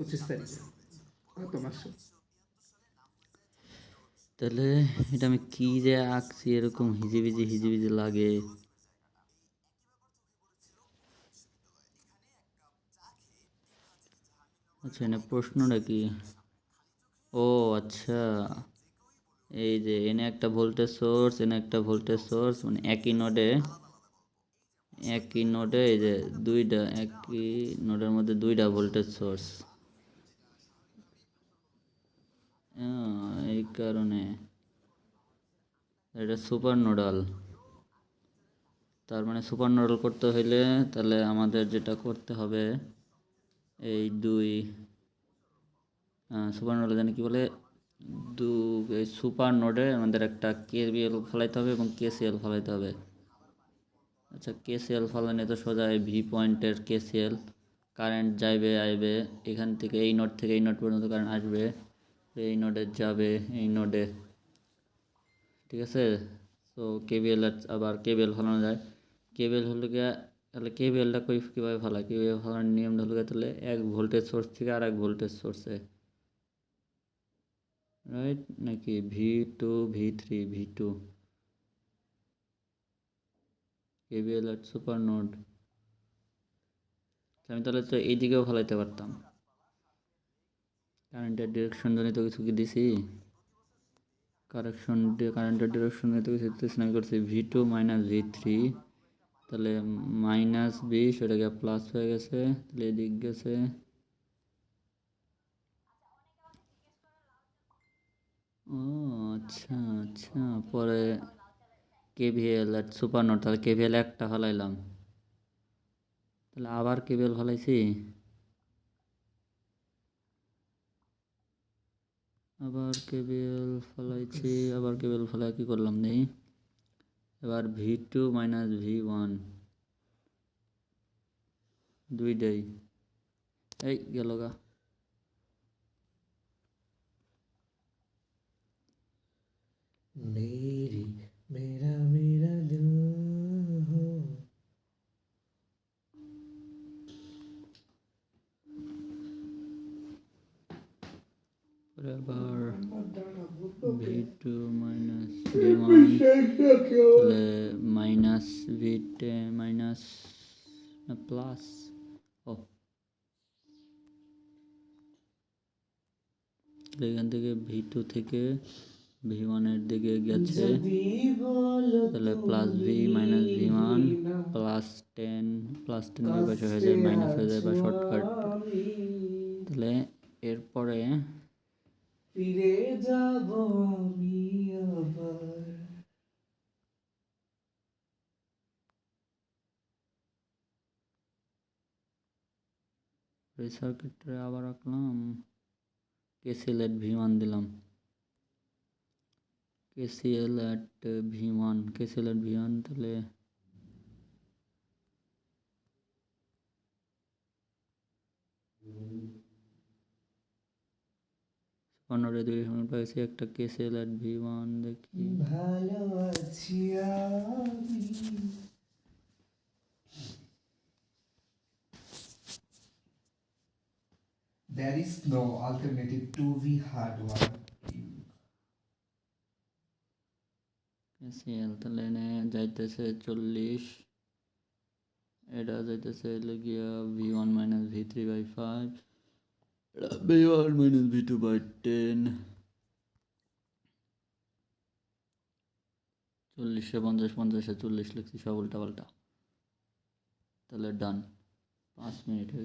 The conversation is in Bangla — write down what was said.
25 তারিখে গত মাসে। তাহলে এটা আমি কি যে আঁকছি, এরকম হিজিবিজি হিজিবিজি লাগে। আচ্ছা, এনে প্রশ্নটা কি? ও আচ্ছা, এই যে এনে একটা ভোল্টেজ সোর্স, এনে একটা ভোল্টেজ সোর্স, মানে একই নোডে এই যে একই নোডের মধ্যে দুইটা ভোল্টেজ সোর্স, এই কারণে এটা সুপার নোডাল। তার মানে সুপার নোডাল করতে হইলে তাহলে আমাদের যেটা করতে হবে, এই সুপার নোডাল জানি কি বলে, এই সুপার নোডে আমাদের একটা কেবিএল ফলাইতে হবে এবং কেসিএল ফলাইতে হবে। আচ্ছা, কেসিএল ফলানো তো সোজা ভি পয়েন্টের কেসিএল, কারেন্ট যাইবে আইবে এখান থেকে, এই নোড থেকে এই নোড পর্যন্ত কারেন্ট আসবে, এই নোডে যাবে এই নোডে, ঠিক আছে। তো কেবিএল আবার কেবিএল ফলানো যায়। কেবিএল হলো গিয়া, তাহলে কেবিএলটা কীভাবে ফেলায়, কেবিএল ফলানোর নিয়মটা হলো গিয়া, তাহলে এক ভোল্টেজ সোর্স থেকে আর এক ভোল্টেজ সোর্সে, রাইট নাকি V2 V3 V2 কেবিএল আর সুপার নোড। আমি তাহলে তো এই দিকেও ফেলাইতে পারতাম, কারেন্টের ডিরেকশন জনিত কিছু কি দিছি, কারেন্টের ডিরেকশন জনিত কিছু দিতেছি না, আমি করছি V2 - V3, তাহলে -20 ওটা গিয়ে প্লাস হয়ে গেছে, তাহলে এদিক গেছে। ও আচ্ছা আচ্ছা, পরে কেভিএল আর সুপার নোড, তাহলে কেভিএল একটা ফেলাইলাম, তাহলে আবার কেভিএল ফেলাইছি, আবার কেবিএল ফলাইছি, আবার কেবিএল ফলাই কি করলাম নেই, এবার V2 - V1 দুইটাই এই গেল গা। मेरी मेरा मेरा दिल हो। আবার V2 - V1, তাহলে মাইনাস ভিটে মাইনাস না প্লাস, ও এখান থেকে V2 থেকে V1 দিকে গেছে, তাহলে +V - V1 +10 এর পাশে হয়ে যায় মাইনাস হয়ে যায় বা শর্টকাট। তাহলে এরপরে ফিরে যাব আমি আবার। সার্কিটটা আবার আঁকলাম, KCL@V1 দিলাম, KCL@V1 তাহলে পনেরো দুই সময় পাইছি একটা KCL@V1, দেখি ভালো আছি আমি। There is no alternative to the hard working. KCL তাহলে এনে যাইতেছে 40, এটা যাইতেছে গিয়া V1 - V3/5, V1 - V2/10, 40 50 50 40 লিখছি, সব উল্টা পাল্টা। তাহলে ডান, 5 মিনিট হয়ে